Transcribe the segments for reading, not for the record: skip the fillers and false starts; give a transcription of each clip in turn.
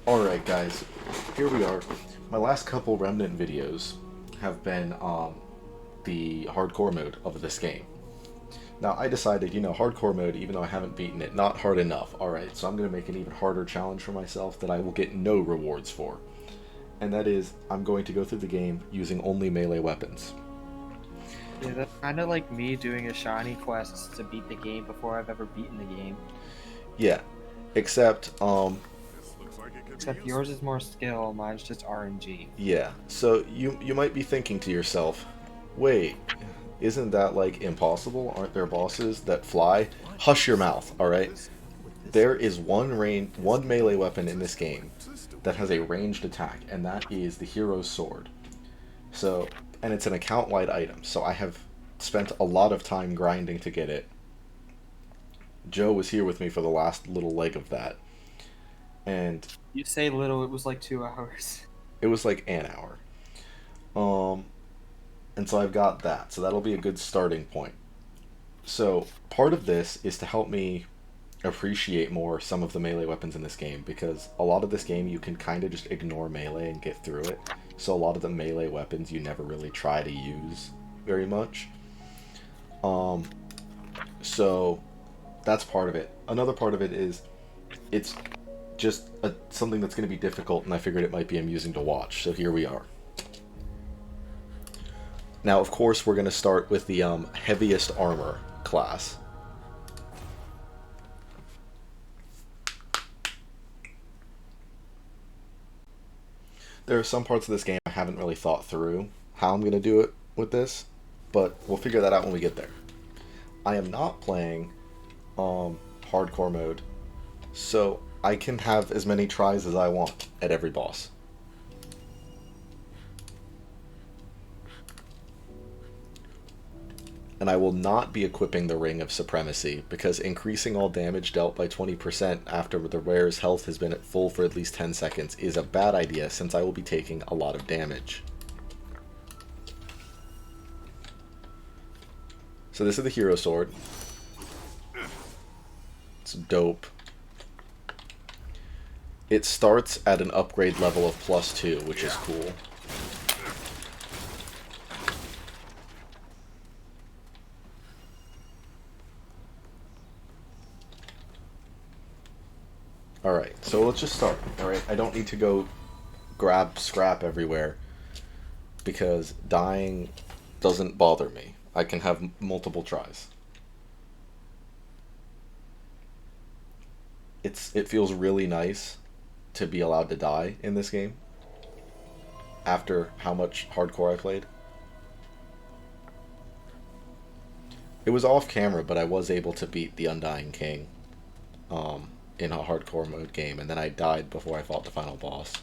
Alright guys, here we are. My last couple Remnant videos have been the hardcore mode of this game. Now I decided, hardcore mode, even though I haven't beaten it, not hard enough. Alright, so I'm going to make an even harder challenge for myself that I will get no rewards for. And that is, I'm going to go through the game using only melee weapons. Yeah, that's kind of like me doing a shiny quest to beat the game before I've ever beaten the game. Yeah, except, Except yours is more skill, mine's just RNG. yeah, so you might be thinking to yourself, wait, isn't that like impossible? Aren't there bosses that fly? Hush your mouth, alright? There is one melee weapon in this game that has a ranged attack, and that is the hero's sword. So, and it's an account-wide item, so I have spent a lot of time grinding to get it. Joe was here with me for the last little leg of that, and You say little, it was like 2 hours. it was like an hour. And so I've got that, so that'll be a good starting point. So part of this is to help me appreciate more some of the melee weapons in this game, because a lot of this game you can kind of just ignore melee and get through it. So a lot of the melee weapons you never really try to use very much. So that's part of it. Another part of it is it's just something that's going to be difficult, and I figured it might be amusing to watch. So here we are. Now, of course, we're going to start with the heaviest armor class. There are some parts of this game I haven't really thought through how I'm going to do it with this, but we'll figure that out when we get there. I am not playing hardcore mode, so I can have as many tries as I want at every boss. And I will not be equipping the Ring of Supremacy, because increasing all damage dealt by 20% after the wearer's health has been at full for at least 10 seconds is a bad idea, since I will be taking a lot of damage. So this is the hero sword. It's dope. It starts at an upgrade level of +2, which is cool. Alright, so let's just start, alright? I don't need to go grab scrap everywhere, because dying doesn't bother me. I can have multiple tries. It feels really nice to be allowed to die in this game, after how much hardcore I played. It was off camera, but I was able to beat the Undying King in a hardcore mode game, and then I died before I fought the final boss.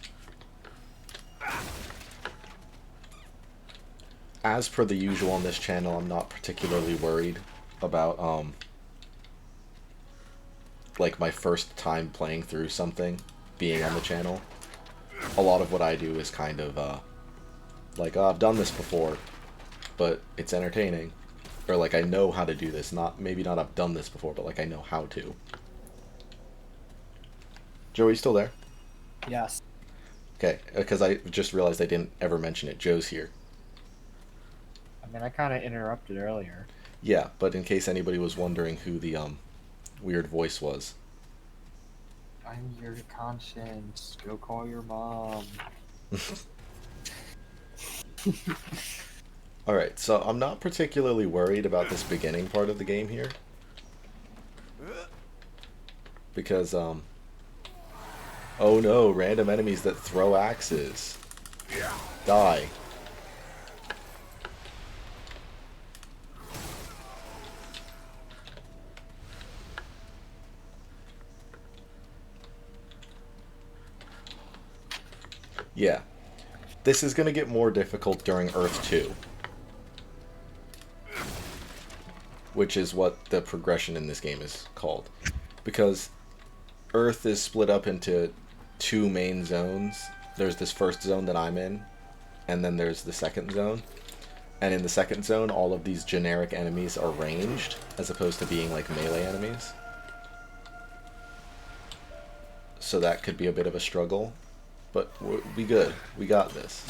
As per the usual on this channel, I'm not particularly worried about like my first time playing through something being on the channel. A lot of what I do is kind of like, oh, I've done this before, but it's entertaining. Or like, I know how to do this. Maybe not I've done this before, but like I know how to. Joe, are you still there? Yes. Okay, because I just realized I didn't ever mention it. Joe's here. I mean, I kind of interrupted earlier. Yeah, but in case anybody was wondering who the weird voice was. I'm your conscience. Go call your mom. Alright, so I'm not particularly worried about this beginning part of the game here. Because, oh no, random enemies that throw axes. Die. Yeah. This is going to get more difficult during Earth 2. Which is what the progression in this game is called. Because Earth is split up into 2 main zones. There's this first zone that I'm in, and then there's the second zone. And in the second zone, all of these generic enemies are ranged, as opposed to being like melee enemies. so that could be a bit of a struggle. But we good. We got this.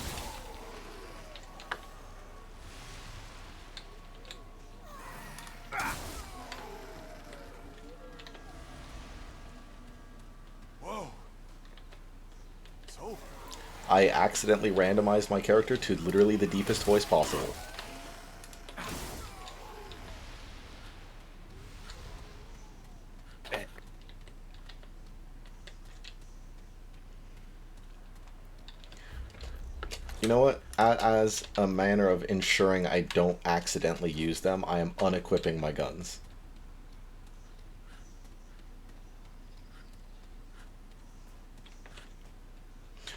Whoa. It's over. I accidentally randomized my character to literally the deepest voice possible. You know what? As a manner of ensuring I don't accidentally use them, I am unequipping my guns.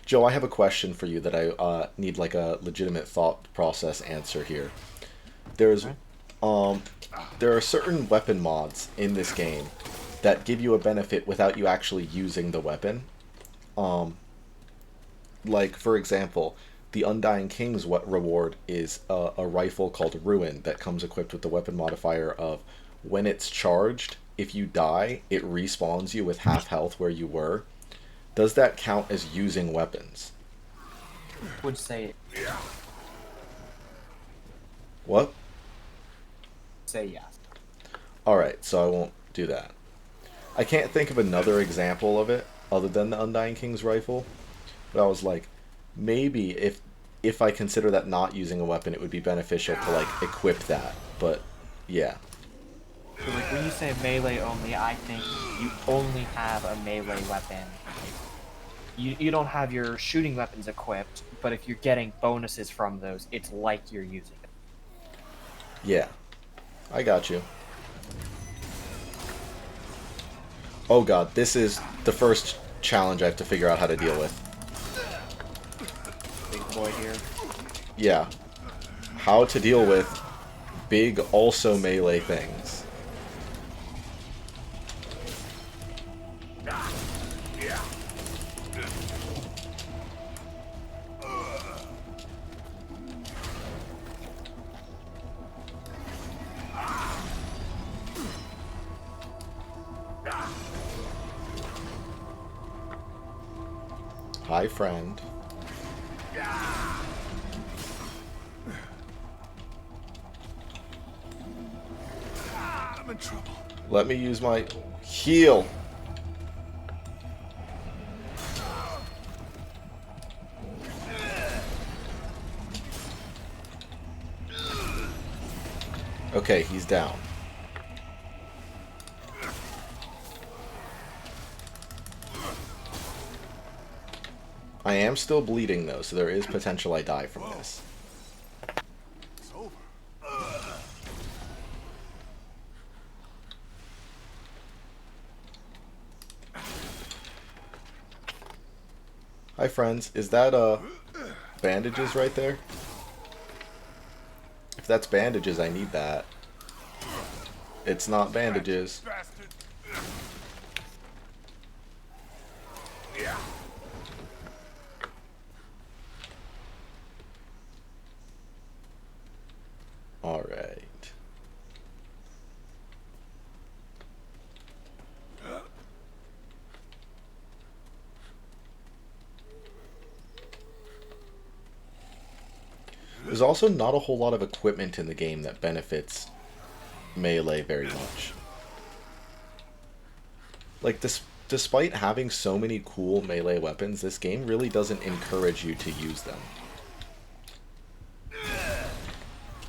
Joe, I have a question for you that I need like a legitimate thought process answer here. There's, Okay. um, there are certain weapon mods in this game that give you a benefit without you actually using the weapon. Um, like for example, the Undying King's reward is a rifle called Ruin that comes equipped with the weapon modifier of when it's charged, if you die, it respawns you with half health where you were. Does that count as using weapons? Would say What? yes. Alright, so I won't do that. I can't think of another example of it other than the Undying King's rifle. But I was like, maybe if I consider that not using a weapon, it would be beneficial to like equip that. But yeah. So like when you say melee only, I think you only have a melee weapon. You don't have your shooting weapons equipped, but if you're getting bonuses from those, it's like you're using it. Yeah. I got you. Oh god, this is the first challenge I have to figure out how to deal with. Big boy here. Yeah. How to deal with big, also melee things. Hi, friend. I'm in trouble. Let me use my heal. Okay, he's down. I am still bleeding though, so there is potential I die from this. It's over. Hi, friends. Is that bandages right there? If that's bandages, I need that. It's not bandages. Bastard. Alright. There's also not a whole lot of equipment in the game that benefits melee very much. Like, despite having so many cool melee weapons, this game really doesn't encourage you to use them.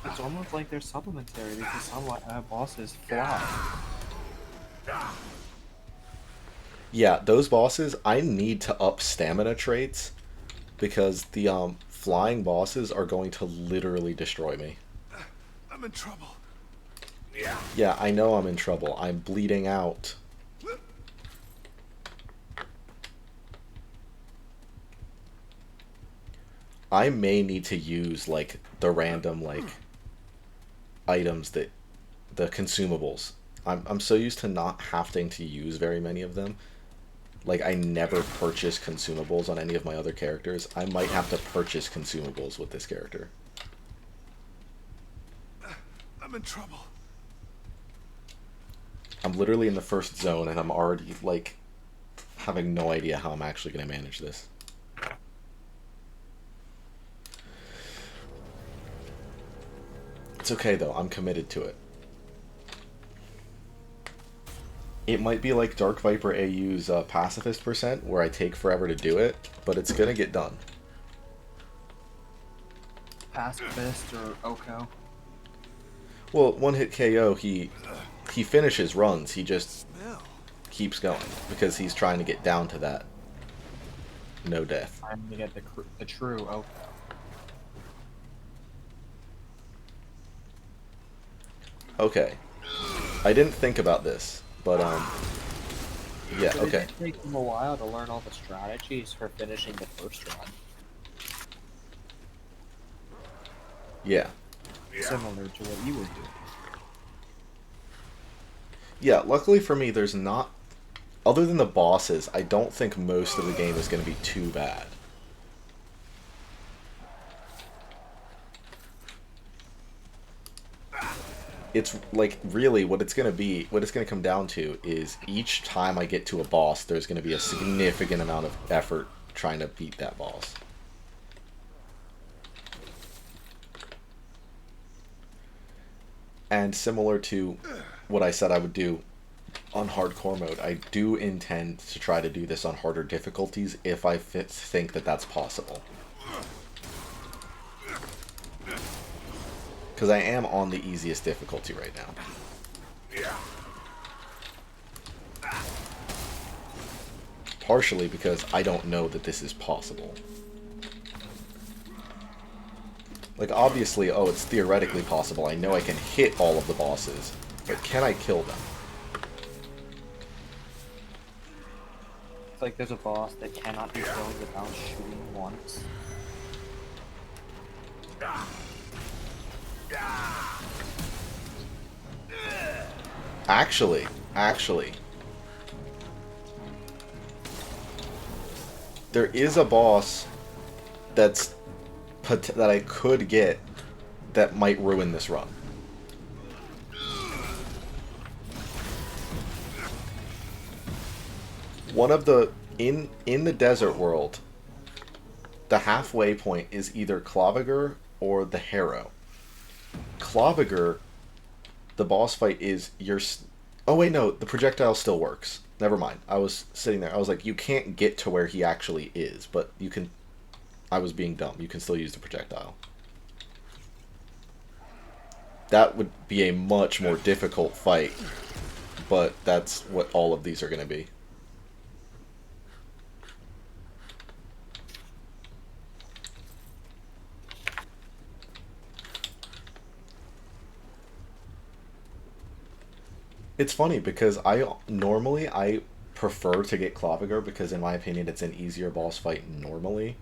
It's almost like they're supplementary because some bosses fly. Yeah, those bosses, I need to up stamina traits because the flying bosses are going to literally destroy me. I'm in trouble. Yeah, I know I'm in trouble. I'm bleeding out. I may need to use like the random like items that the consumables. I'm so used to not having to use very many of them. Like I never purchase consumables on any of my other characters. I might have to purchase consumables with this character. I'm in trouble. I'm literally in the first zone and I'm already like having no idea how I'm actually going to manage this. It's okay though, I'm committed to it. It might be like Dark Viper AU's pacifist percent, where I take forever to do it, but it's gonna get done. Pacifist or Oko? Well, one hit KO, he finishes runs, he just Smell. keeps going, because he's trying to get down to that no death. I'm gonna get the true Oko. Okay. I didn't think about this, but yeah, But okay. it did take him a while to learn all the strategies for finishing the first run. Yeah. Similar to what you were doing. Yeah, luckily for me, there's not... Other than the bosses, I don't think most of the game is going to be too bad. It's like, really, what it's going to come down to is each time I get to a boss, there's going to be a significant amount of effort trying to beat that boss. And similar to what I said I would do on hardcore mode, I do intend to try to do this on harder difficulties if I think that that's possible. Because I am on the easiest difficulty right now. Partially because I don't know that this is possible. Like, obviously, oh, it's theoretically possible. I know I can hit all of the bosses, but can I kill them? It's like there's a boss that cannot be killed without shooting once. Actually, there is a boss that I could get that might ruin this run. One of the in the desert world, the halfway point is either Claviger or the Harrow. Claviger, the boss fight is your... Oh wait, no, the projectile still works. Never mind. I was sitting there. I was like, you can't get to where he actually is, but you can... I was being dumb. You can still use the projectile. That would be a much more difficult fight, but that's what all of these are going to be. It's funny because normally I prefer to get Claviger because in my opinion it's an easier boss fight normally.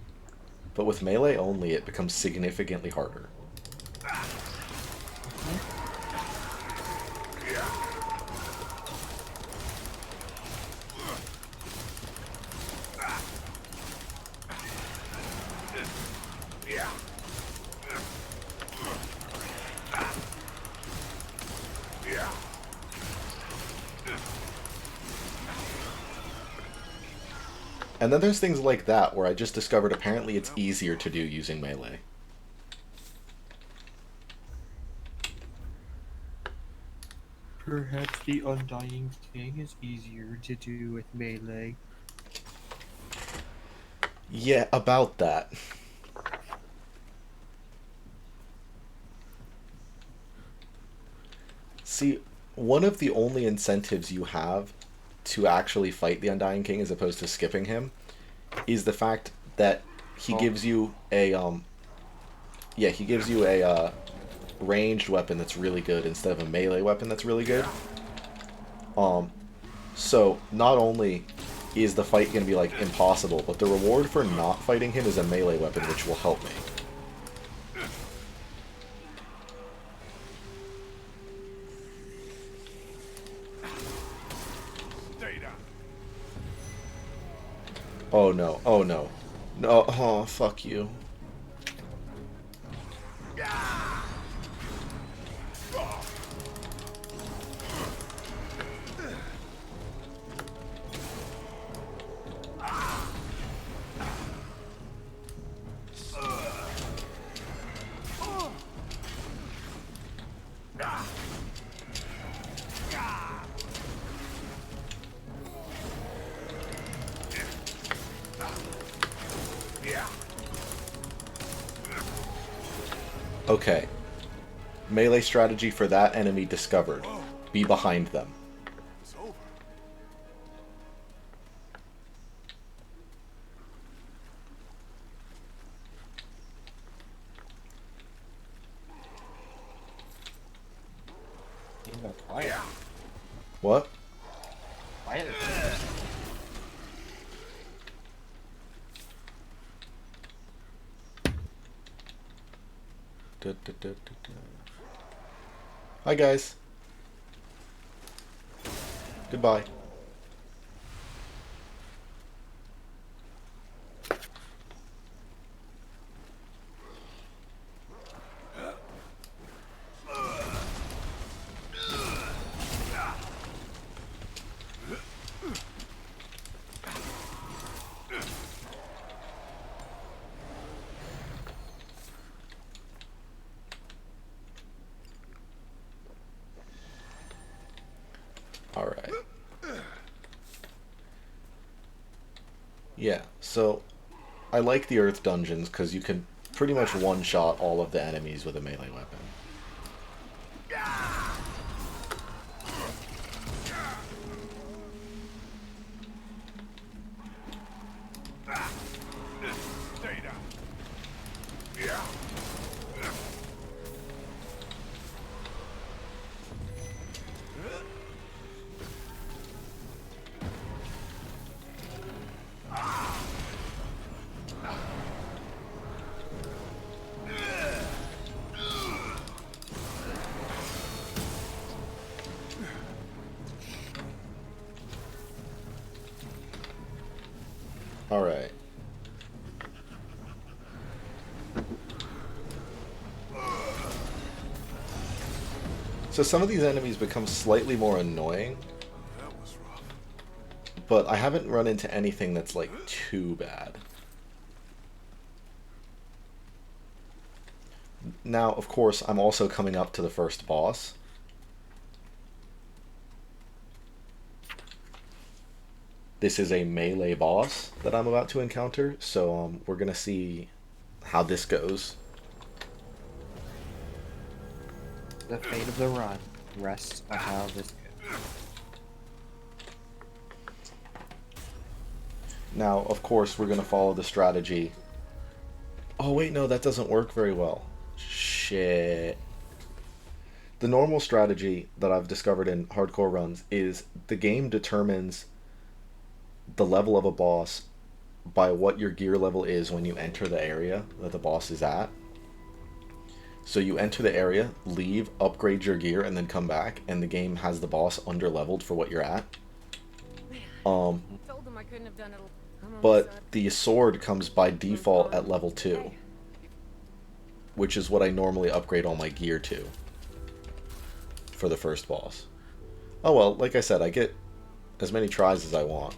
But with melee only it becomes significantly harder. And then there's things like that where I just discovered apparently it's easier to do using melee. Perhaps the Undying King is easier to do with melee. Yeah, about that. See, one of the only incentives you have to actually fight the Undying King as opposed to skipping him is the fact that he gives you a ranged weapon that's really good instead of a melee weapon that's really good. So not only is the fight going to be like impossible, but the reward for not fighting him is a melee weapon, which will help me. Stay down. Oh no, oh no. No, oh, fuck you. Okay. Melee strategy for that enemy discovered. Whoa, Be behind them. it's over. You go quiet. What? Quiet. Da, da, da, da, da. Hi, guys. Goodbye. Alright. Yeah, so I like the Earth dungeons because you can pretty much one-shot all of the enemies with a melee weapon. Stay down. Yeah. Alright. So some of these enemies become slightly more annoying, That was rough. but I haven't run into anything that's like too bad. Now, of course, I'm also coming up to the first boss. This is a melee boss that I'm about to encounter, so we're gonna see how this goes. The fate of the run rests on how this goes. Now, of course, we're gonna follow the strategy. Oh wait, no, that doesn't work very well. Shit. The normal strategy that I've discovered in hardcore runs is the game determines the level of a boss by what your gear level is when you enter the area that the boss is at. So you enter the area, leave, upgrade your gear, and then come back, and the game has the boss under-leveled for what you're at. Told them I couldn't have done it. But the sword comes by default at level 2, which is what I normally upgrade all my gear to for the first boss. Oh well, like I said, I get as many tries as I want.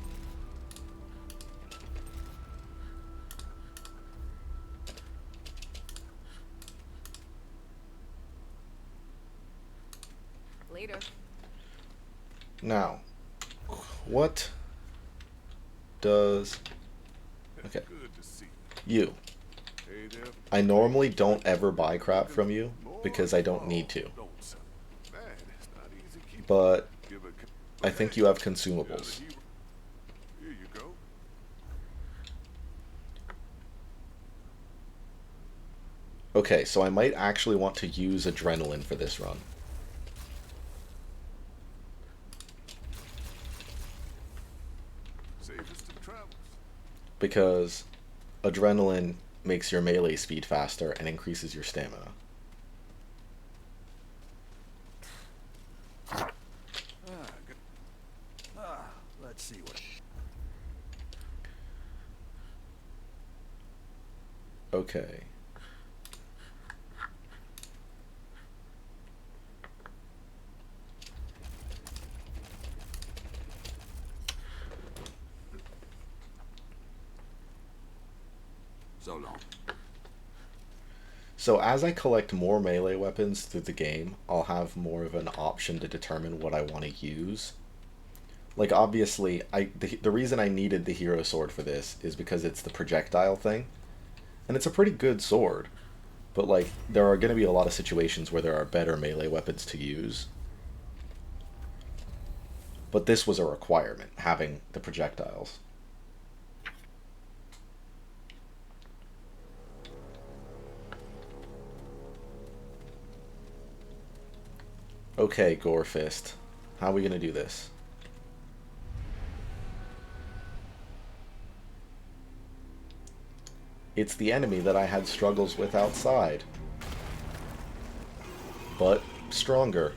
Later. Now, what does... Okay, Good to see you. Hey there. I normally don't ever buy crap from you because I don't need to, Don't sell. Man, it's not easy keeping. but Give a I think you have consumables. Here you go. Okay, so I might actually want to use adrenaline for this run. Safest of travels. Because adrenaline makes your melee speed faster and increases your stamina. Good. Let's see what. Okay. So long. So as I collect more melee weapons through the game, I'll have more of an option to determine what I want to use. Like obviously, the reason I needed the hero sword for this is because it's the projectile thing. And it's a pretty good sword, But, like, there are going to be a lot of situations where there are better melee weapons to use. But this was a requirement, having the projectiles. Okay, Gorefist. How are we going to do this? It's the enemy that I had struggles with outside. But stronger.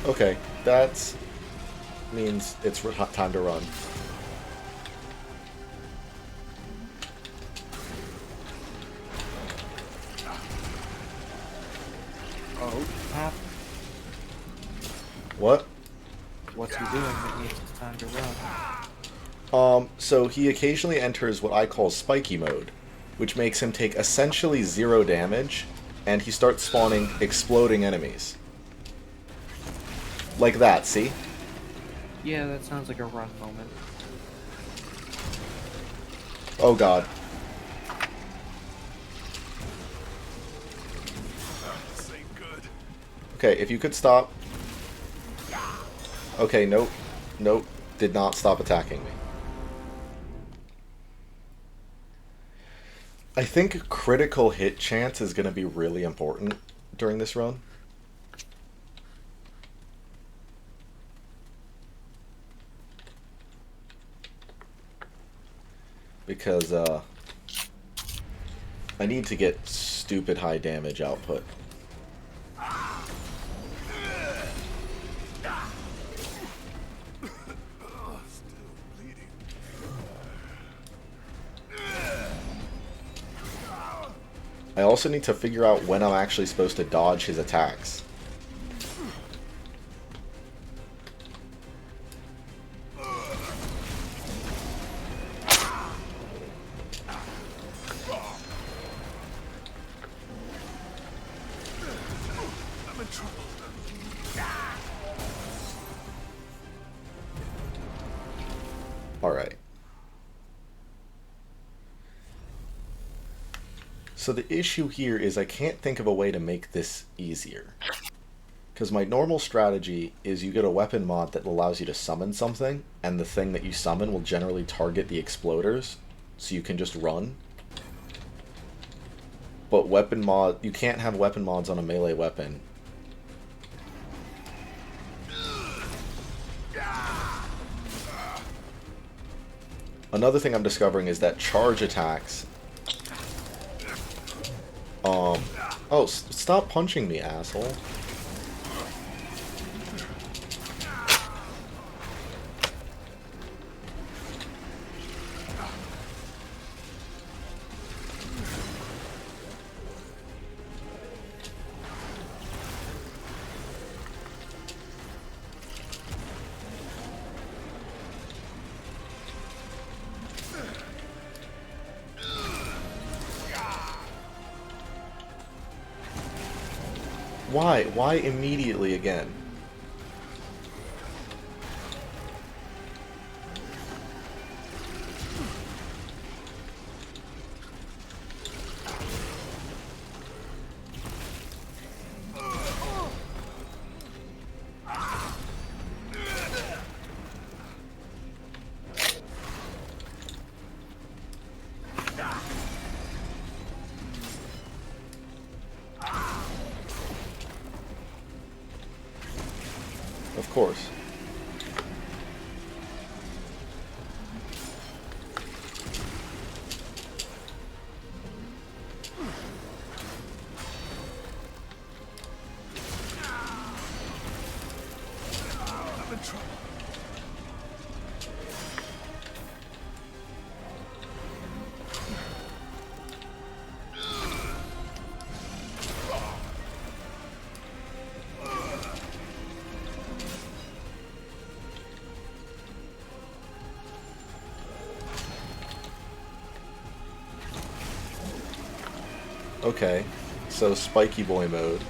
Okay, that means it's time to run. Oh, Hap, What? what's he doing that means it's time to run? So he occasionally enters what I call spiky mode, which makes him take essentially 0 damage, and he starts spawning exploding enemies. Like that, see? Yeah, that sounds like a run moment. Oh god. This ain't good. Okay, if you could stop. Okay, nope. Nope. Did not stop attacking me. I think critical hit chance is going to be really important during this run. Because, I need to get stupid high damage output. Still bleeding. I also need to figure out when I'm actually supposed to dodge his attacks. I'm in trouble. Alright. So the issue here is I can't think of a way to make this easier. Because my normal strategy is you get a weapon mod that allows you to summon something, and the thing that you summon will generally target the exploders, so you can just run. But weapon mod, you can't have weapon mods on a melee weapon. Another thing I'm discovering is that charge attacks... Oh, stop punching me, asshole. Why? Why immediately again? Of course. Okay, so spiky boy mode.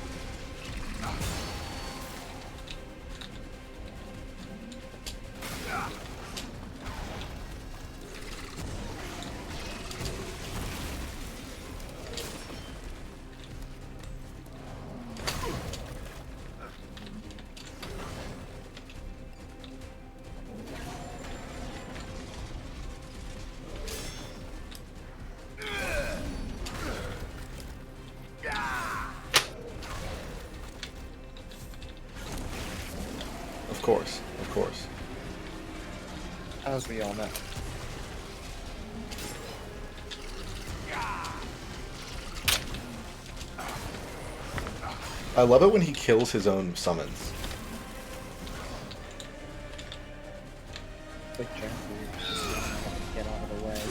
Of course, of course. As we all know. I love it when he kills his own summons. Quick jump, get out of the way.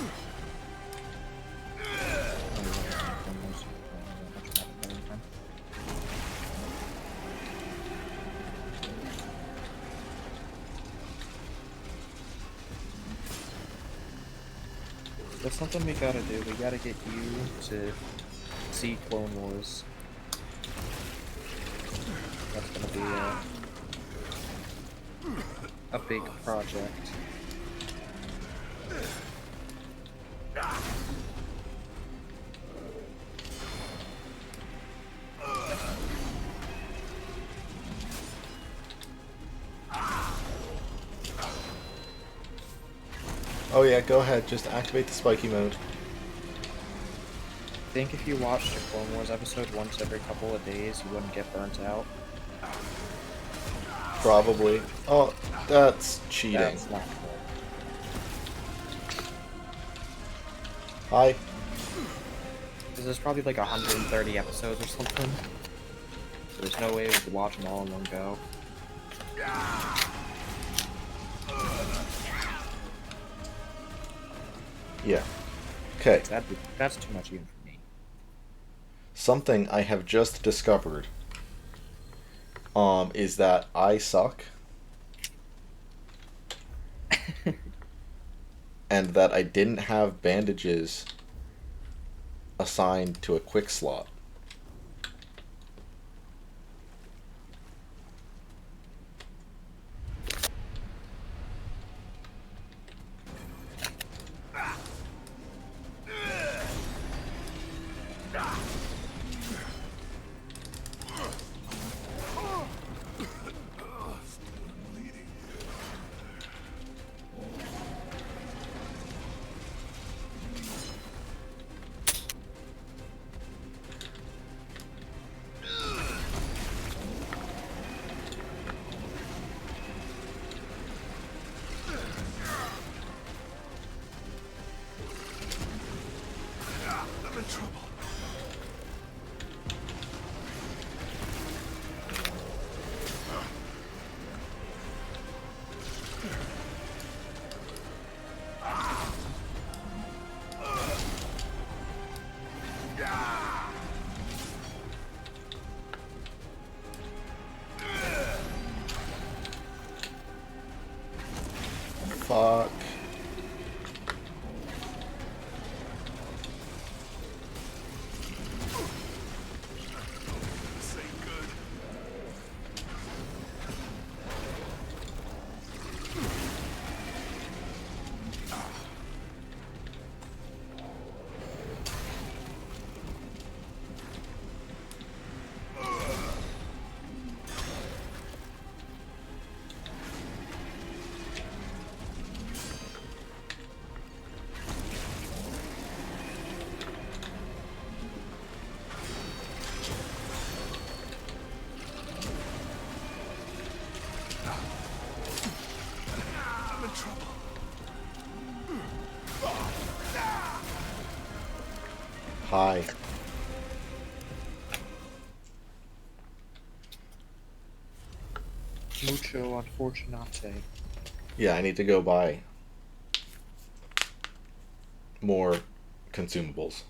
That's something we gotta do. We gotta get you to see Clone Wars. That's gonna be a big project. Oh yeah, go ahead, just activate the spiky mode. I think if you watched a Clone Wars episode once every couple of days, you wouldn't get burnt out. Probably. Oh, that's cheating. That's not good. Hi. Because there's probably like 130 episodes or something. So there's no way we could watch them all in one go. Yeah. Okay. That's too much even for me. Something I have just discovered is that I suck. And that I didn't have bandages assigned to a quick slot. I'm in trouble. Fuck. This ain't good. I'm in trouble. Hi. Mucho unfortunate. Yeah, I need to go buy more consumables.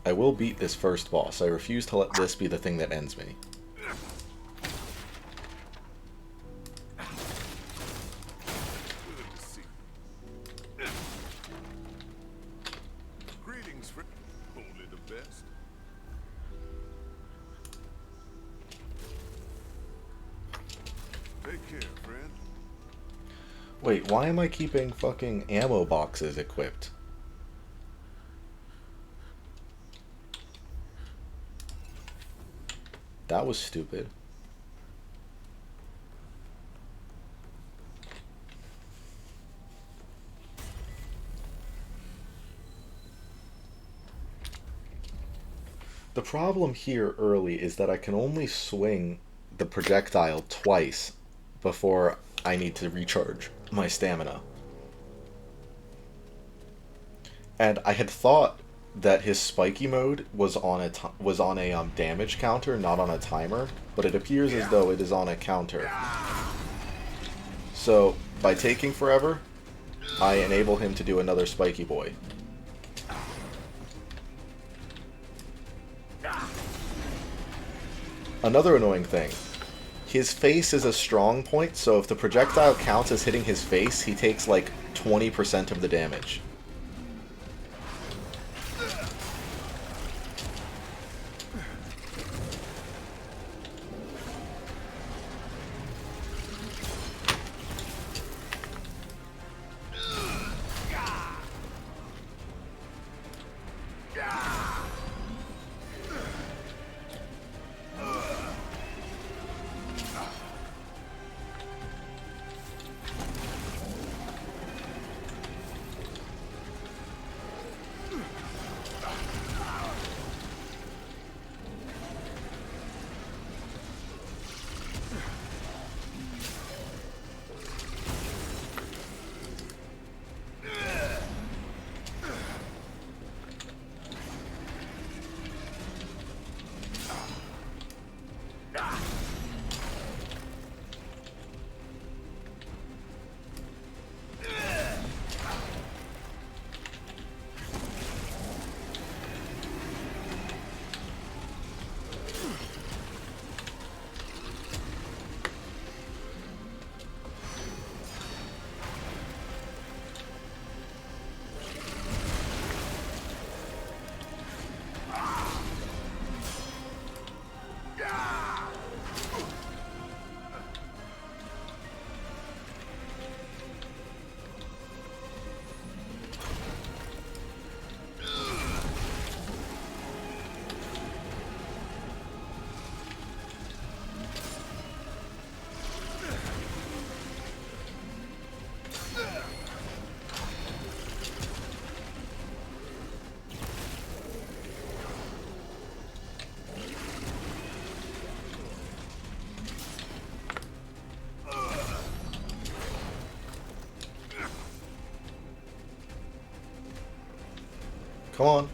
I will beat this first boss. I refuse to let this be the thing that ends me. Take care, friend. Wait, why am I keeping fucking ammo boxes equipped? That was stupid. The problem here early is that I can only swing the projectile twice before I need to recharge my stamina. And I had thought that his spiky mode was on a damage counter, not on a timer, but it appears as though it is on a counter. So by taking forever, I enable him to do another spiky boy. Another annoying thing, his face is a strong point, so if the projectile counts as hitting his face, he takes like 20% of the damage. Come on.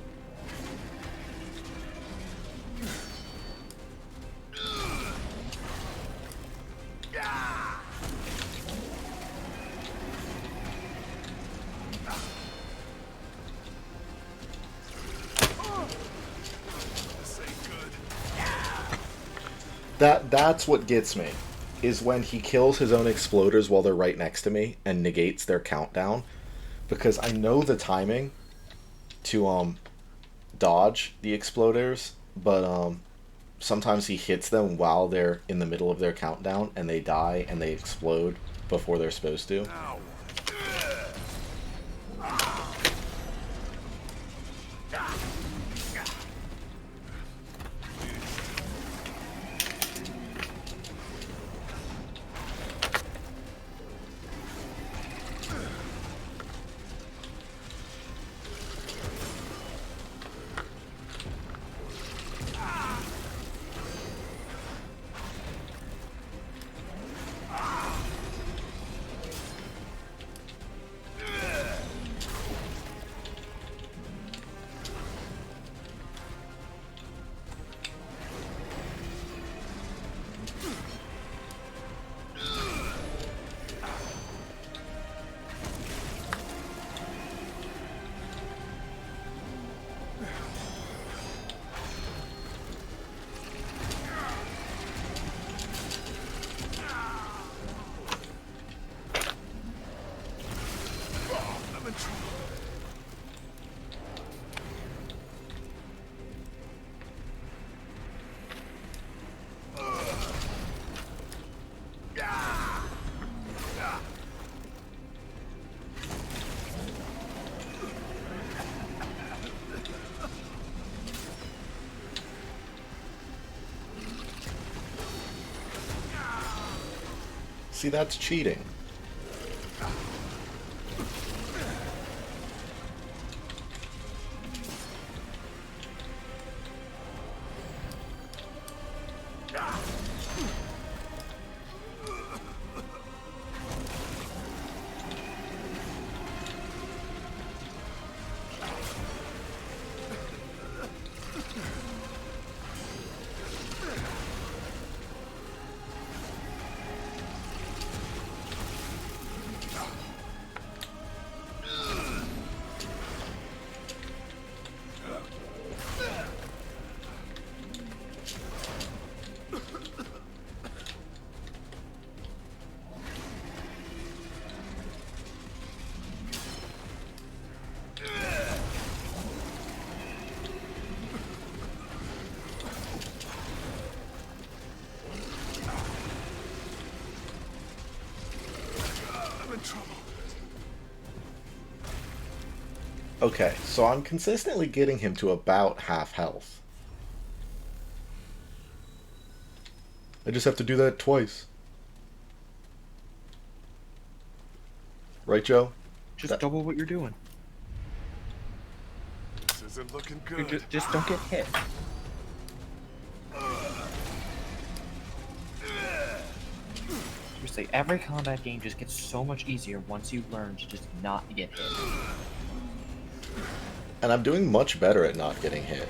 That's what gets me, is when he kills his own exploders while they're right next to me and negates their countdown, because I know the timing to dodge the exploders, but sometimes he hits them while they're in the middle of their countdown and they die and they explode before they're supposed to. Ow. See, that's cheating. I'm in trouble. Okay, so I'm consistently getting him to about half health. I just have to do that twice. Right, Joe? Just That- double what you're doing. This isn't looking good. Just don't get hit. Seriously, every combat game just gets so much easier once you learn to just not get hit. And I'm doing much better at not getting hit.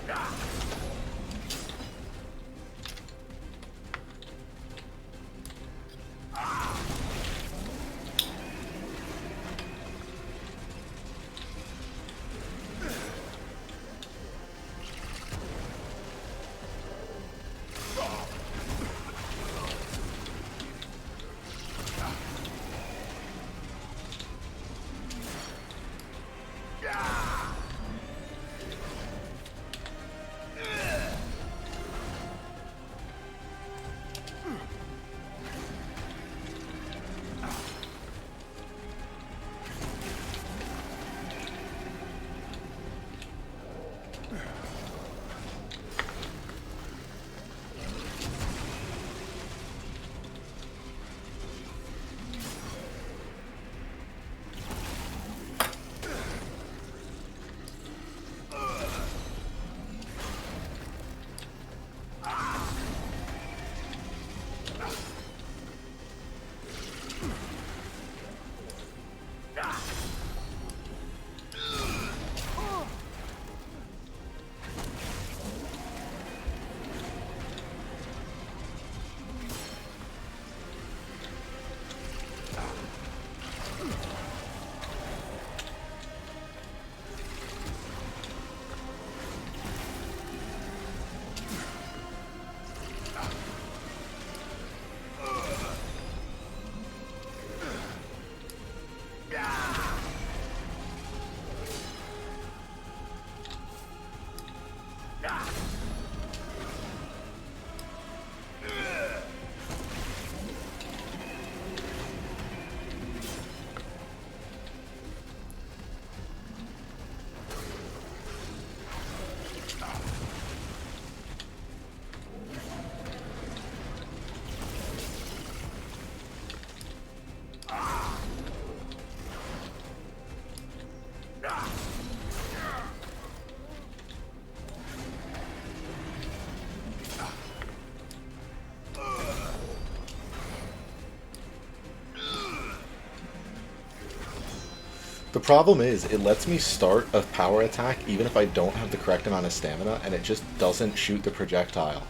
The problem is, it lets me start a power attack even if I don't have the correct amount of stamina, and it just doesn't shoot the projectile.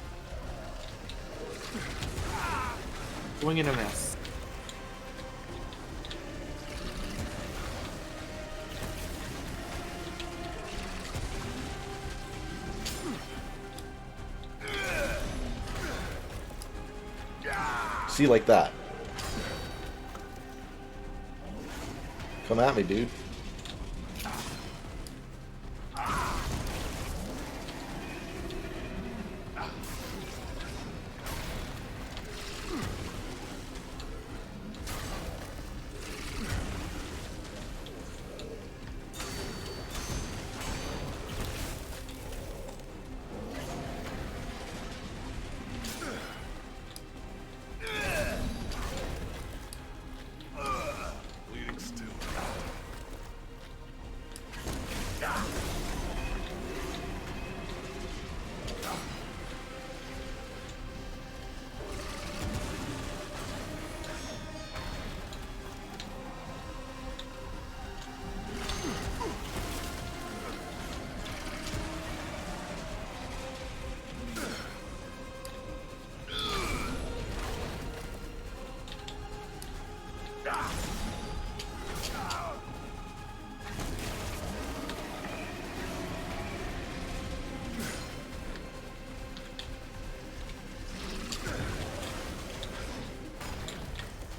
Swing and a miss. See, like that. Come at me, dude.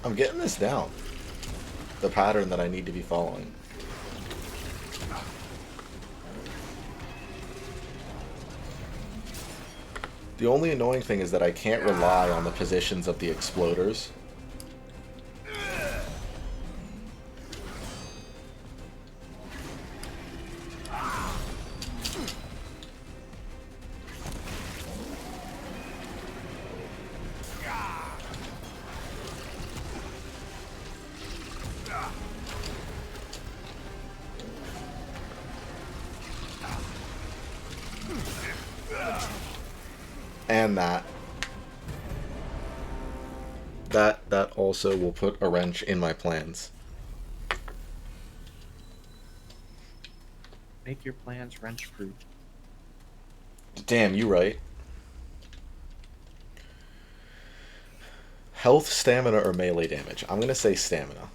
I'm getting this down. The pattern that I need to be following. The only annoying thing is that I can't rely on the positions of the exploders. And that also will put a wrench in my plans. Make your plans wrench-proof. Damn, you right. Health, stamina, or melee damage? I'm gonna say stamina.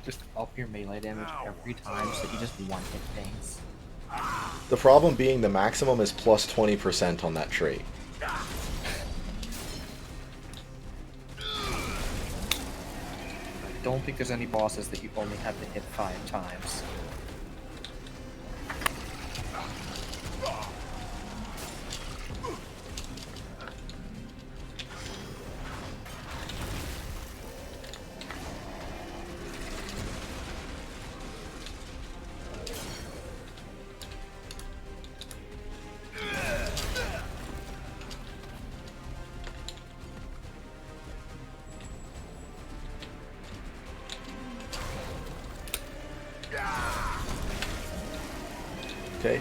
Just up your melee damage every time so you just one-hit things. The problem being the maximum is plus 20% on that trait. I don't think there's any bosses that you only have to hit 5 times. Okay.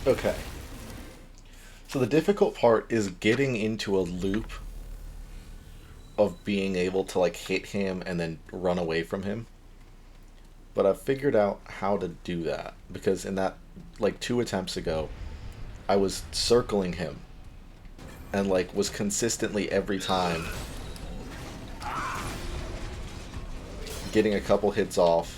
Okay. So the difficult part is getting into a loop of being able to like hit him and then run away from him. But I've figured out how to do that because in that like 2 attempts ago, I was circling him and like was consistently every time getting a couple hits off.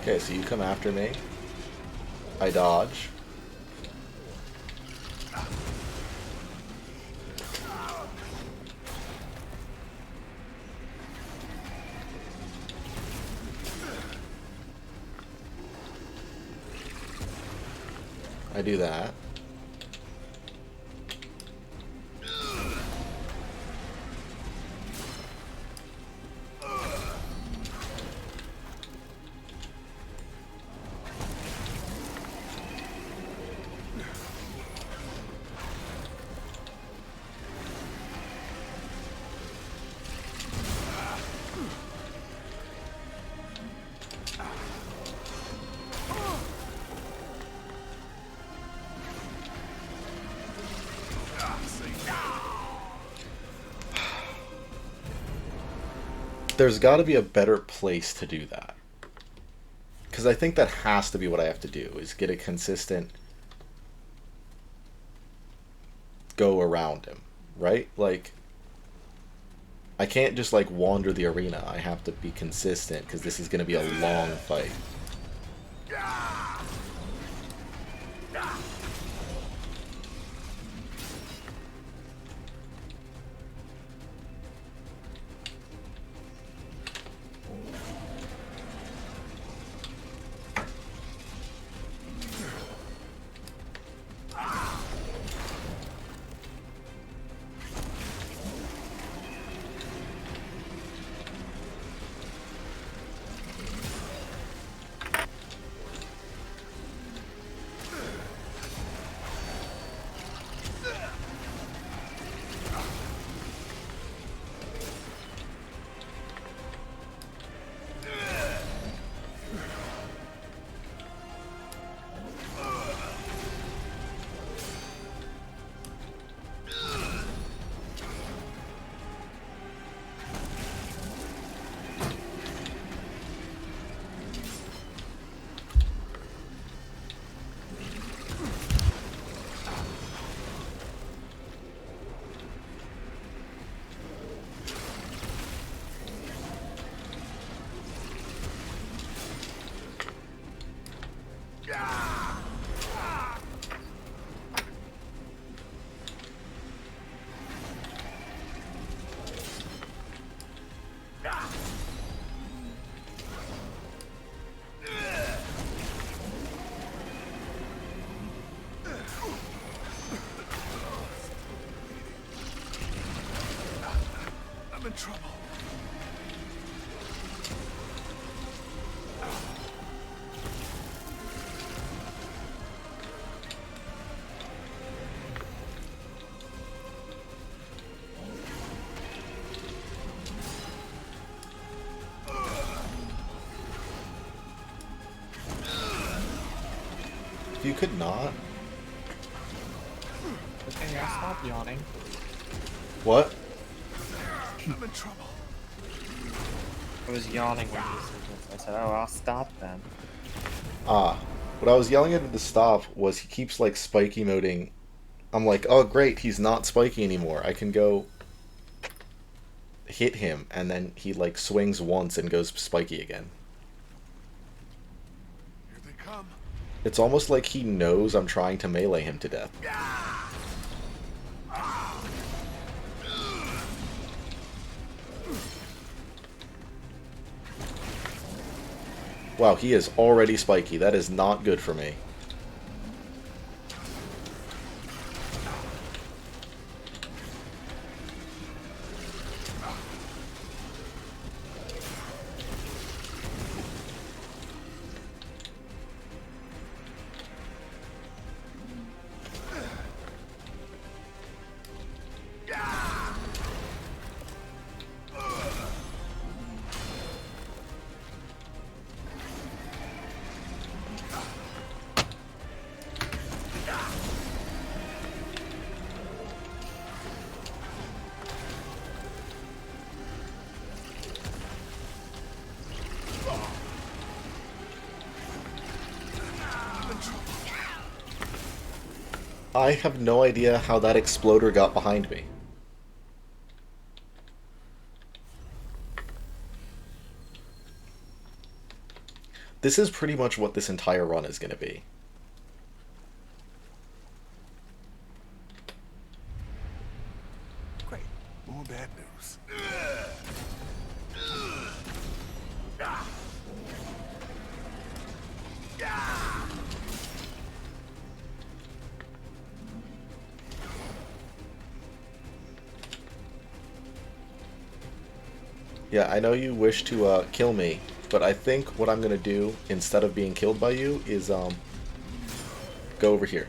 Okay, so you come after me. I dodge. I do that. There's got to be a better place to do that. Because I think that has to be what I have to do, is get a consistent go around him, right? Like, I can't just like wander the arena. I have to be consistent because this is going to be a long fight. I'm in trouble. If you could not. Okay, I'll stop yawning. What? I'm in trouble. I was yawning when you said this. I said, oh, I'll stop then. Ah. What I was yelling at him to stop was he keeps like spiky moding. I'm like, oh great, he's not spiky anymore. I can go hit him, and then he like swings once and goes spiky again. Here they come. It's almost like he knows I'm trying to melee him to death. Wow, he is already spiky. That is not good for me. I have no idea how that exploder got behind me. This is pretty much what this entire run is going to be. Great. More bad news. Yeah, I know you wish to kill me, but I think what I'm going to do, instead of being killed by you, is go over here.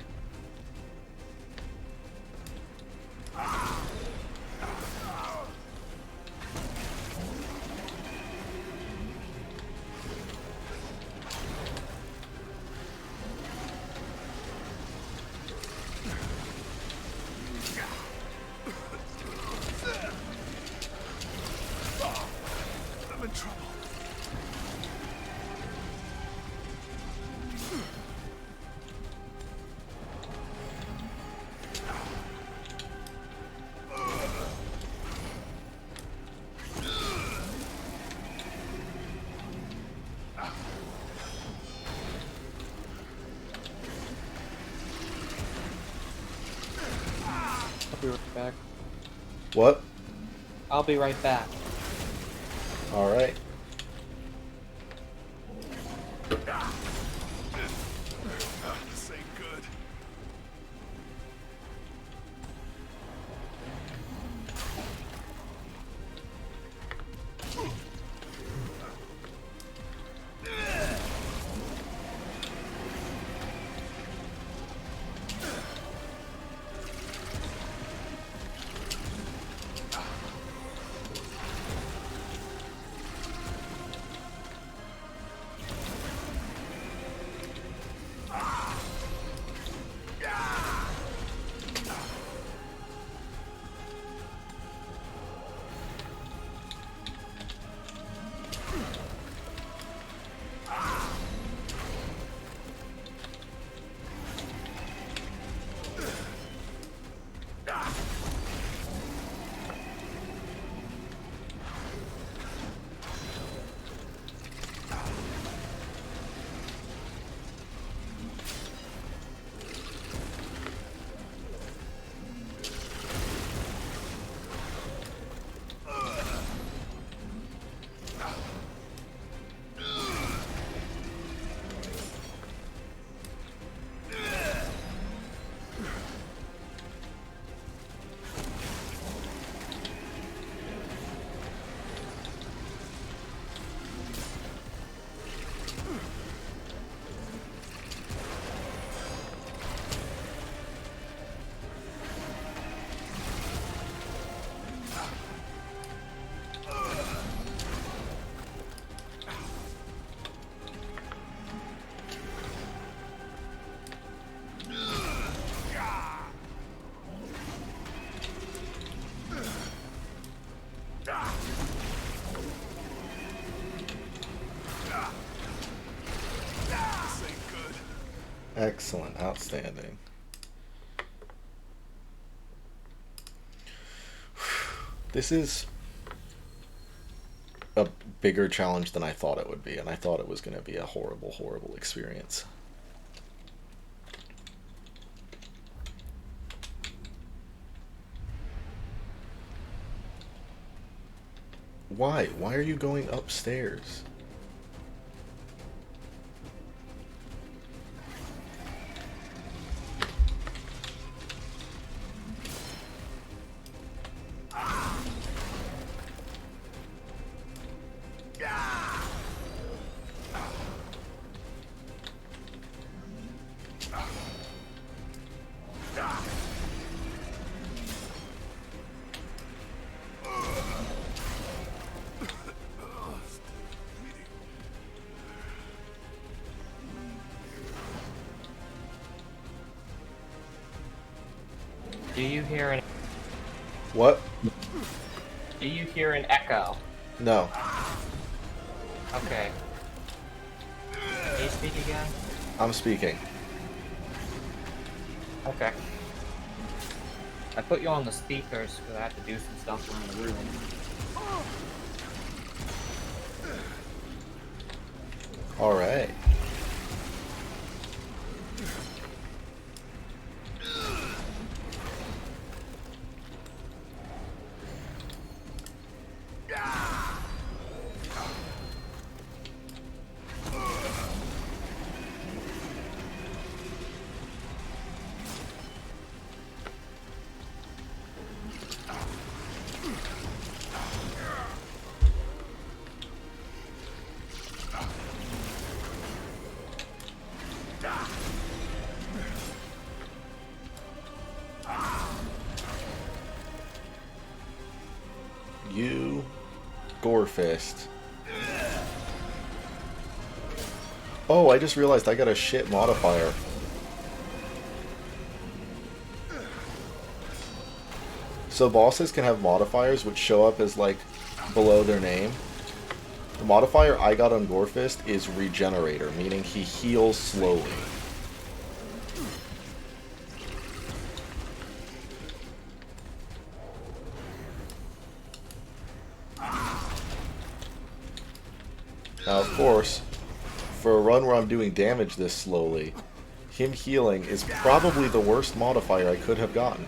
I'm in trouble. be right back. What? I'll be right back. Alright. This ain't good. This ain't good. Excellent. Outstanding. This is a bigger challenge than I thought it would be, and I thought it was going to be a horrible, horrible experience. Why? Why are you going upstairs? Do you hear an What? Do you hear an echo? No. Okay. Can you speak again? I'm speaking. Okay. I put you on the speakers because I have to do some stuff around the room. Alright. You Gorefist. Oh, I just realized I got a shit modifier. So bosses can have modifiers which show up as like below their name. The modifier I got on Gorefist is Regenerator, meaning he heals slowly. Now, of course, for a run where I'm doing damage this slowly, him healing is probably the worst modifier I could have gotten.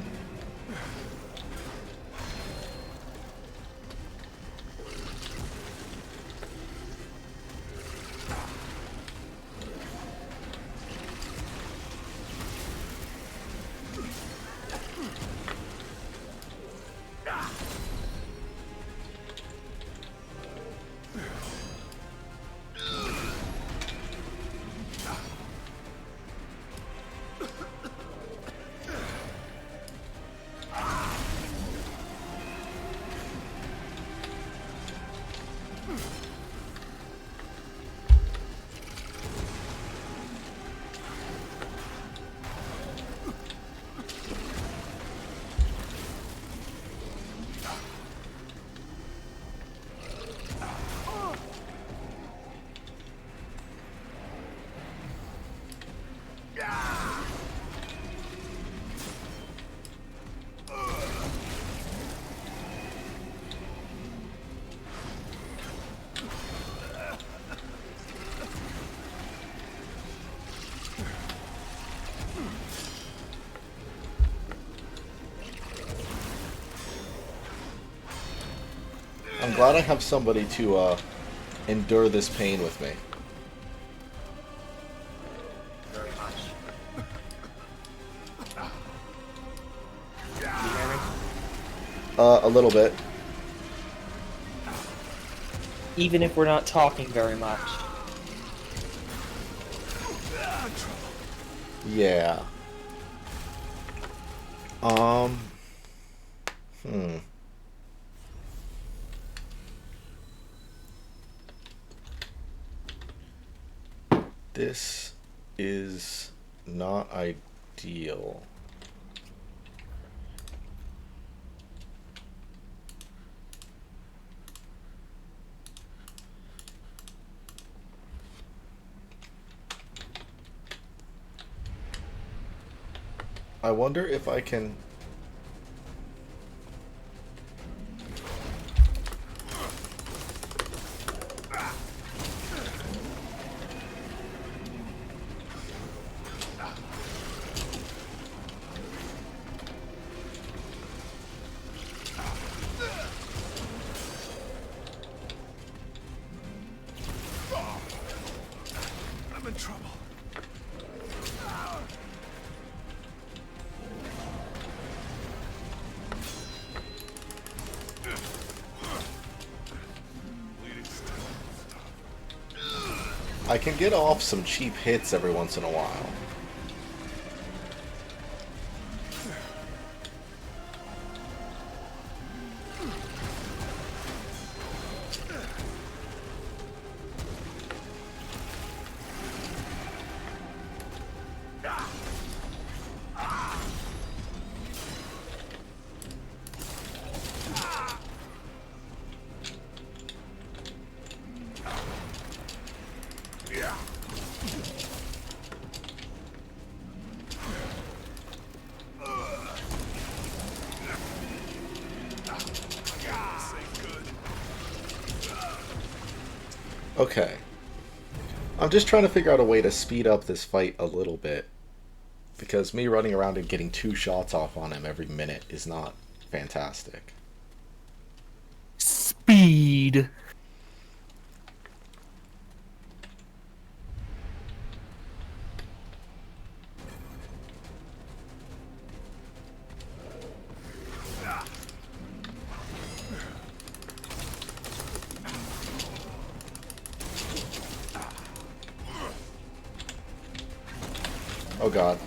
I'm glad I have somebody to endure this pain with me. Very much. You hear me? A little bit. Even if we're not talking very much. Yeah. Hmm. This is not ideal. I wonder if I can... I'm in trouble. I can get off some cheap hits every once in a while. Okay. I'm just trying to figure out a way to speed up this fight a little bit. Because me running around and getting 2 shots off on him every minute is not fantastic. Speed. Oh god.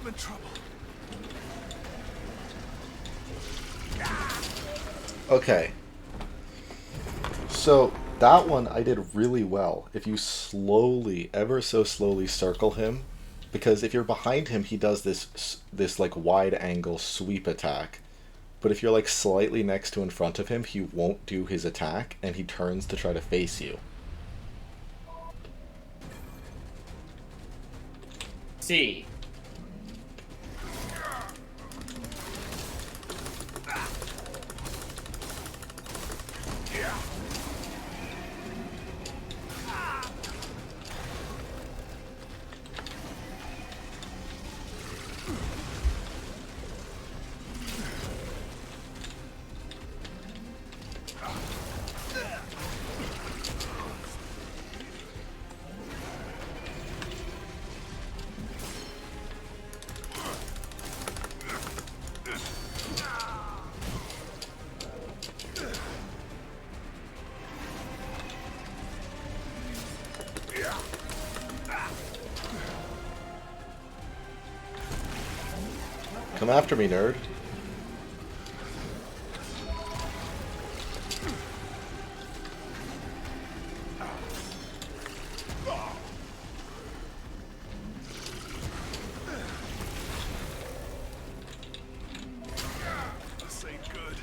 I'm in trouble. Okay. So, that one I did really well. If you slowly, ever so slowly circle him, because if you're behind him, he does this like wide angle sweep attack. But if you're like slightly next to in front of him, he won't do his attack and he turns to try to face you. C. Come after me, nerd. This ain't good.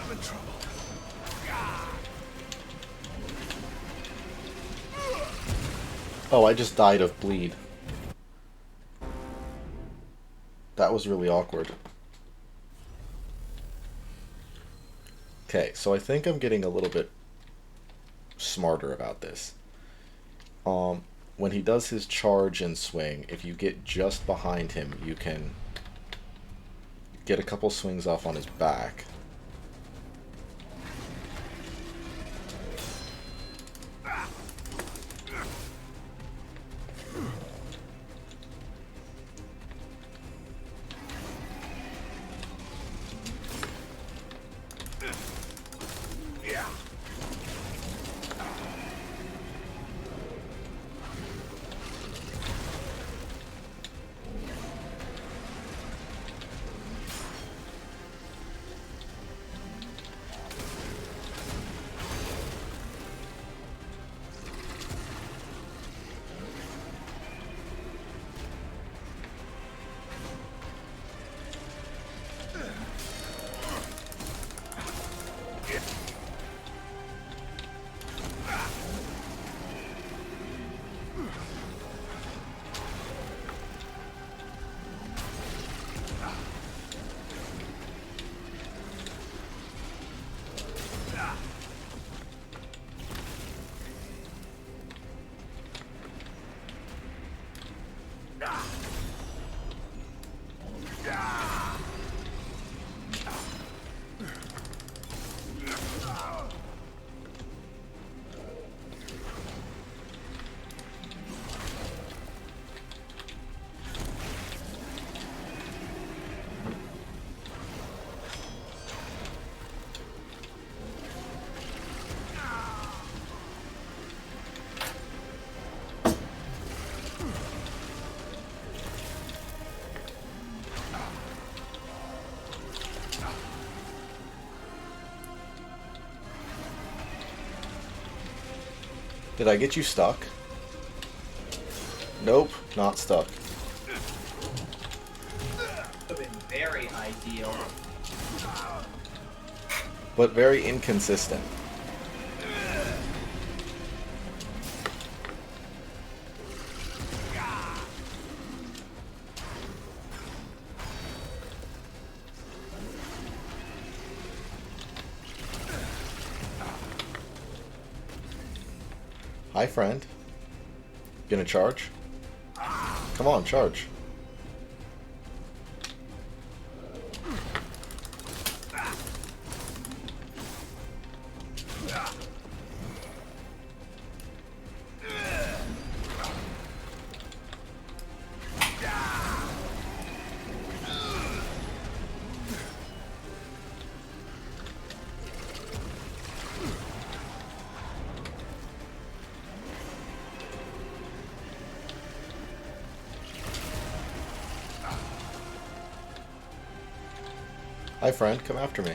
I'm in trouble. Oh, I just died of bleed. That was really awkward. Okay, so I think I'm getting a little bit smarter about this. When he does his charge and swing, if you get just behind him, you can get a couple swings off on his back. Did I get you stuck? Nope, not stuck. Would have been very ideal. But very inconsistent. Hi, friend. Gonna charge? Come on, charge. Hi, friend. Come after me.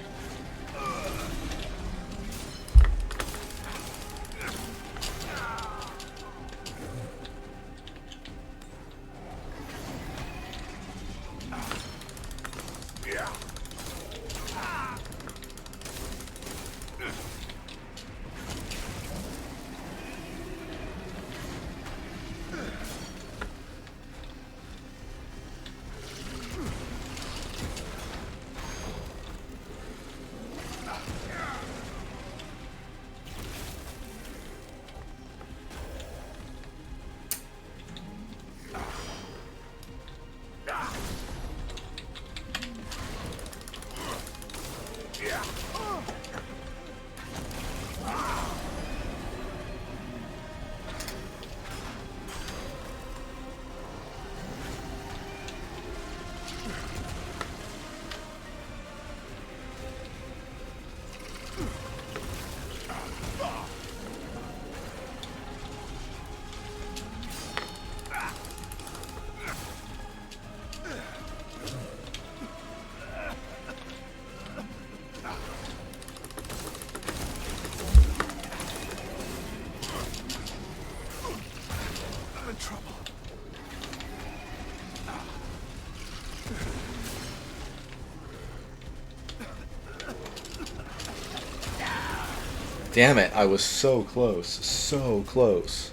Damn it, I was so close. So close.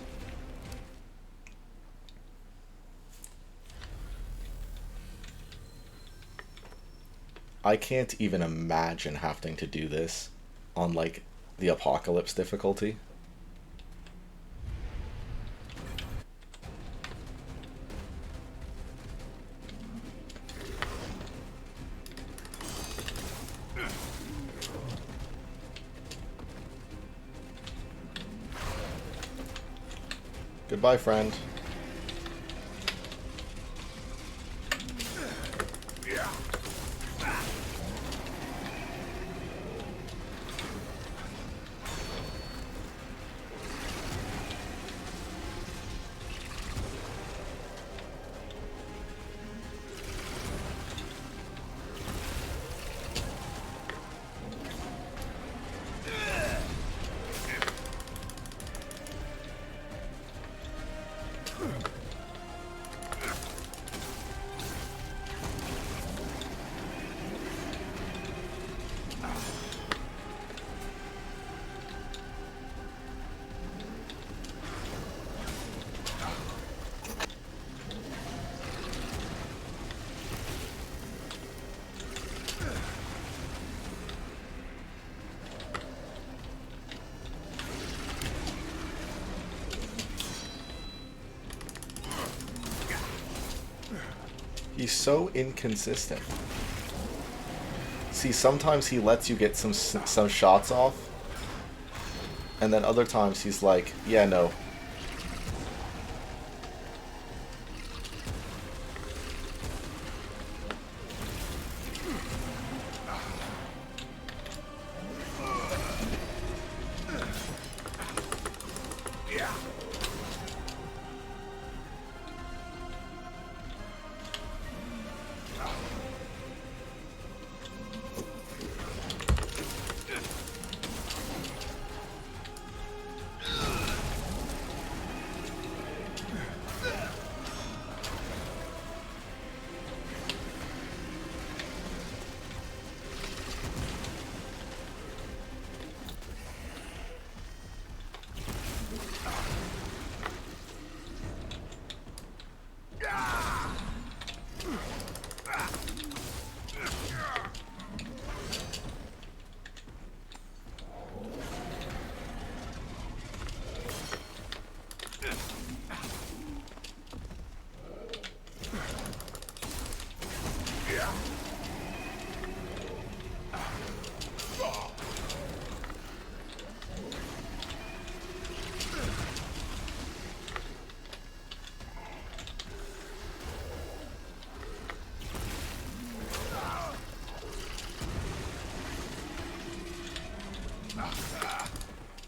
I can't even imagine having to do this on, like, the Apocalypse difficulty. Goodbye, friend. He's so inconsistent. See, sometimes he lets you get some shots off, and then other times he's like, yeah, no.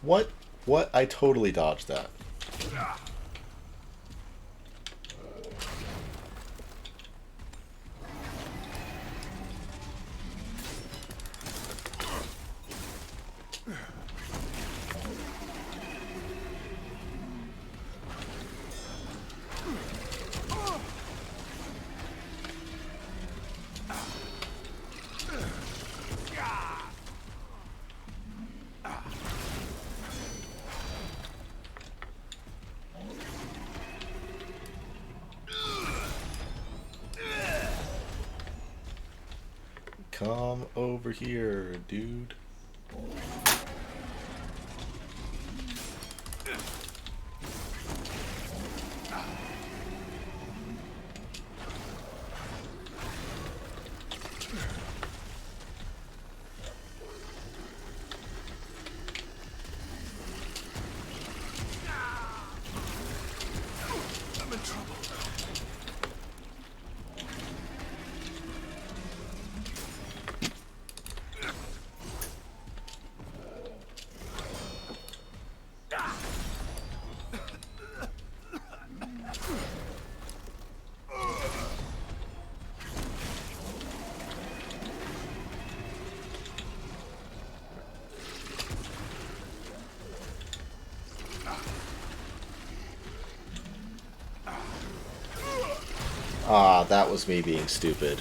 What? What? I totally dodged that. Come over here, dude. I'm in trouble. Ah, that was me being stupid.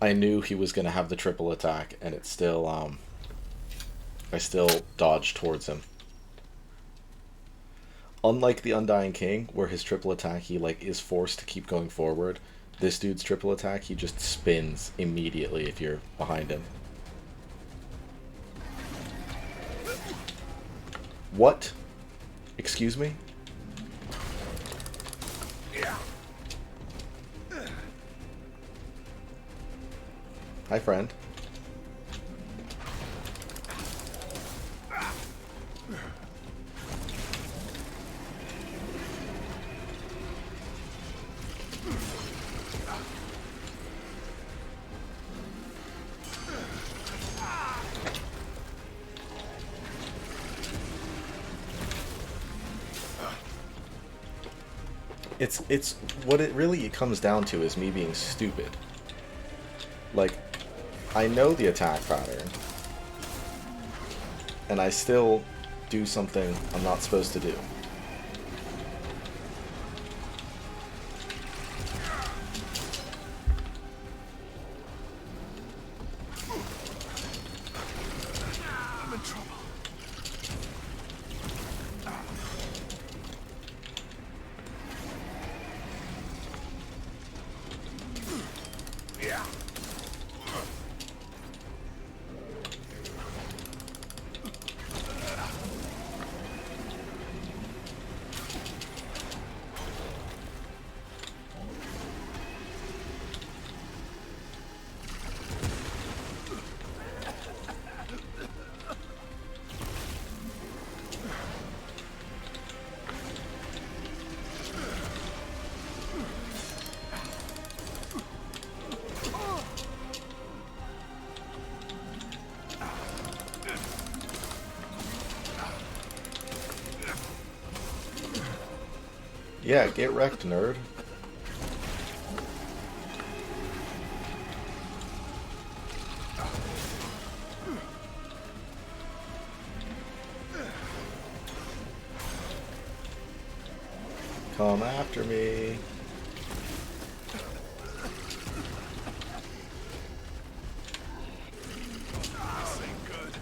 I knew he was gonna have the triple attack, and it still, I still dodge towards him. Unlike the Undying King, where his triple attack he like is forced to keep going forward, this dude's triple attack he just spins immediately if you're behind him. What? Excuse me? Hi, friend. It's what it really comes down to is me being stupid. Like, I know the attack pattern, and I still do something I'm not supposed to do. I'm in trouble. Yeah, get wrecked, nerd. Come after me. This ain't good.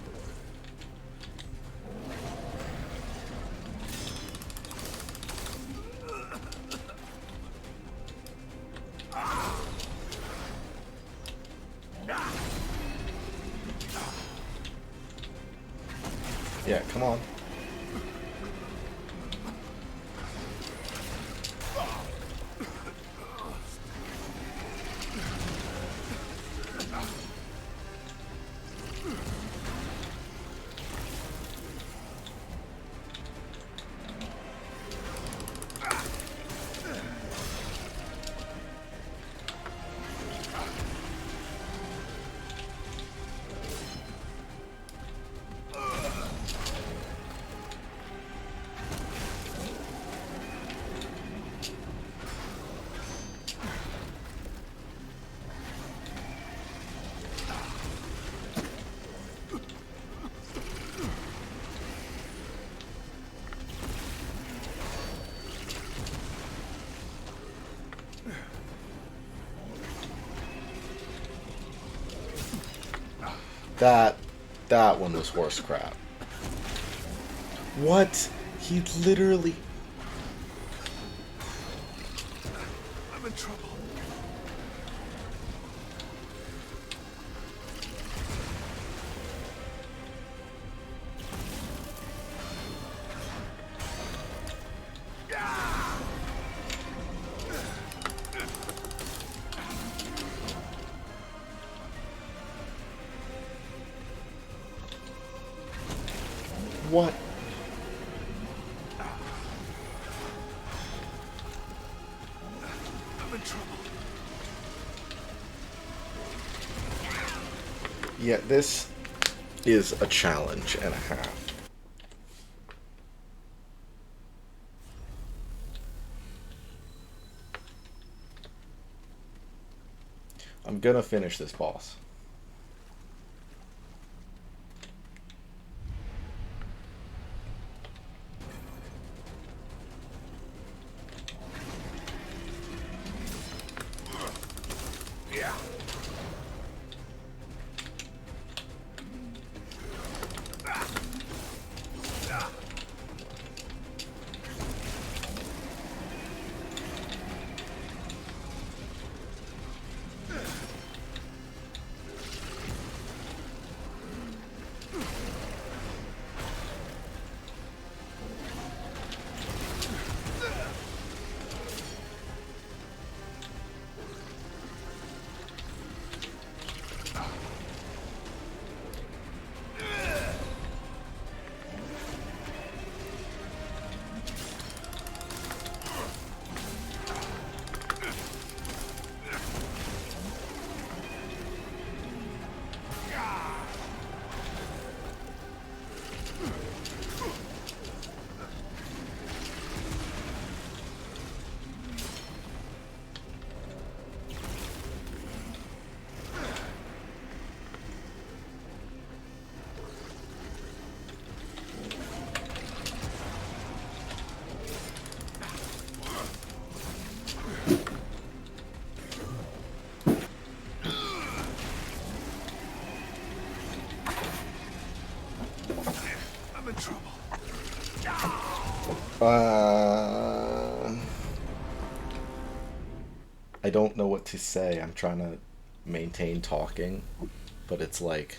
Yeah, come on. That one was horse crap. What? He literally... I'm in trouble. What? I'm in trouble. Yeah, this is a challenge and a half. I'm gonna finish this boss. Yeah. I don't know what to say. I'm trying to maintain talking, but it's like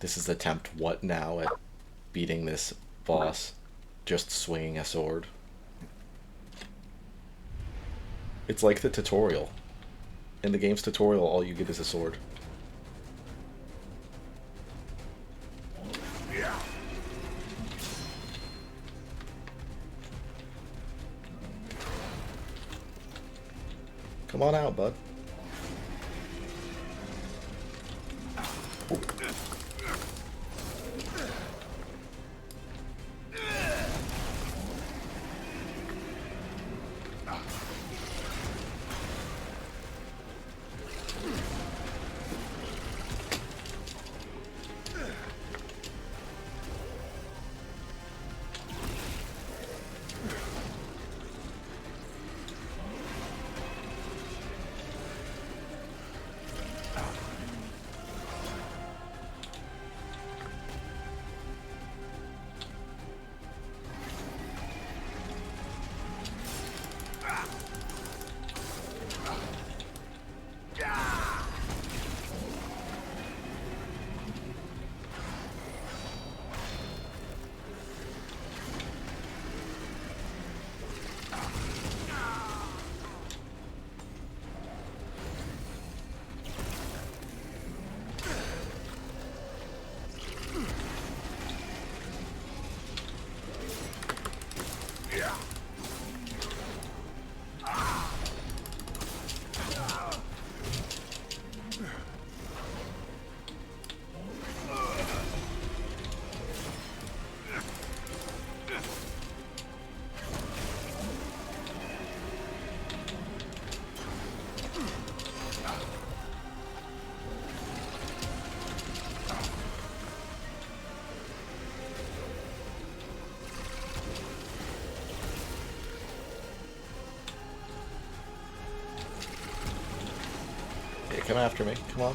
this is attempt what now at beating this boss, just swinging a sword. It's like the tutorial. In the game's tutorial, all you get is a sword. Come on out, bud. Yeah, come after me. Come on.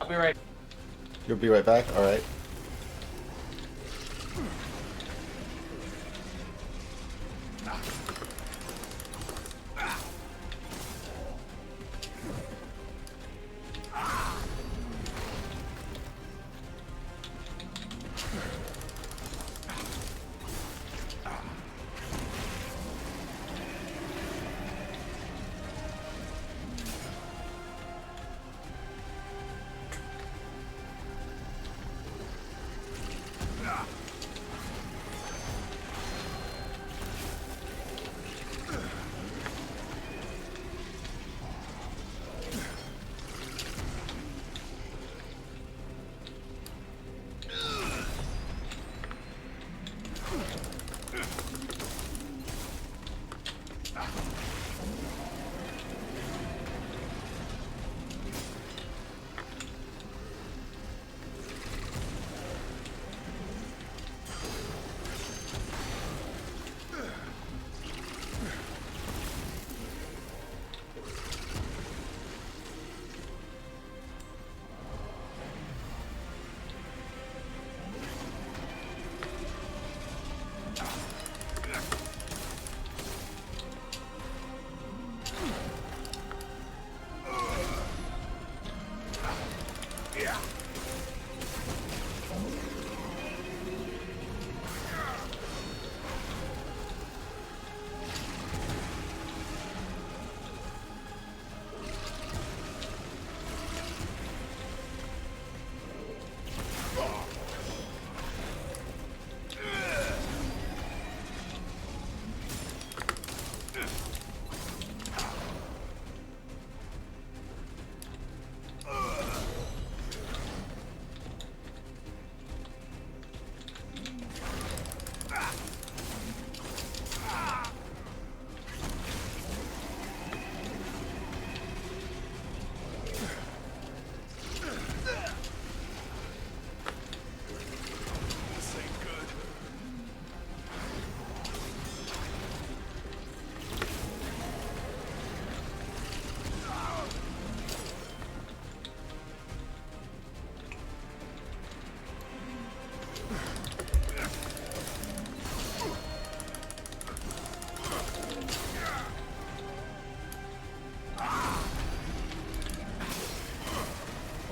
I'll be right. You'll be right back? Alright.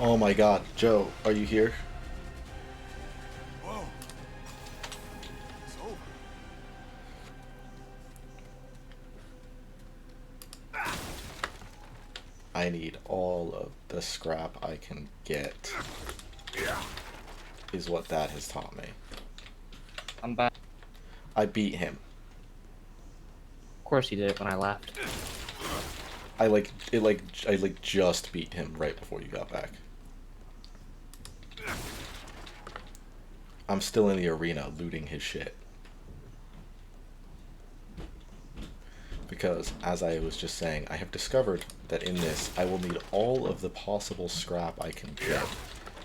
Oh my god, Joe, are you here? Whoa. It's over. I need all of the scrap I can get, is what that has taught me. I'm back. I beat him. Of course he did it when I left. I just beat him right before you got back. I'm still in the arena looting his shit. Because, as I was just saying, I have discovered that in this, I will need all of the possible scrap I can get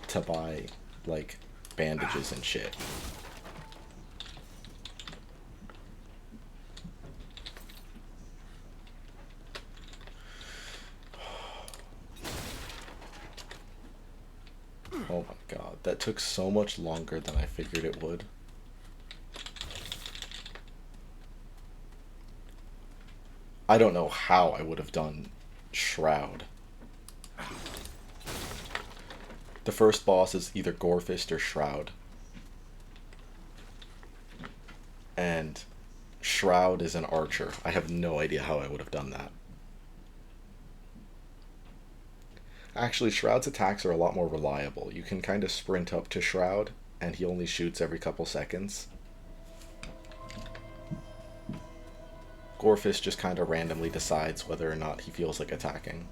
to buy, like, bandages and shit. Oh my god, that took so much longer than I figured it would. I don't know how I would have done Shroud. The first boss is either Gorefist or Shroud. And Shroud is an archer. I have no idea how I would have done that. Actually, Shroud's attacks are a lot more reliable. You can kind of sprint up to Shroud, and he only shoots every couple seconds. Gorefist just kind of randomly decides whether or not he feels like attacking.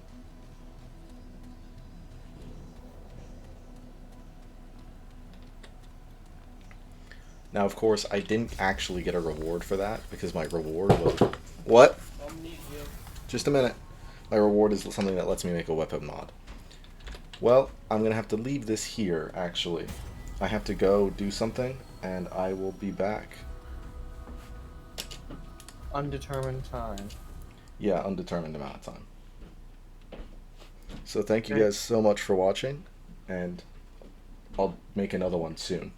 Now, of course, I didn't actually get a reward for that, because my reward was... What? Just a minute. My reward is something that lets me make a weapon mod. Well, I'm going to have to leave this here, actually. I have to go do something, and I will be back. Undetermined time. Yeah, undetermined amount of time. So thank you Okay. guys so much for watching, and I'll make another one soon.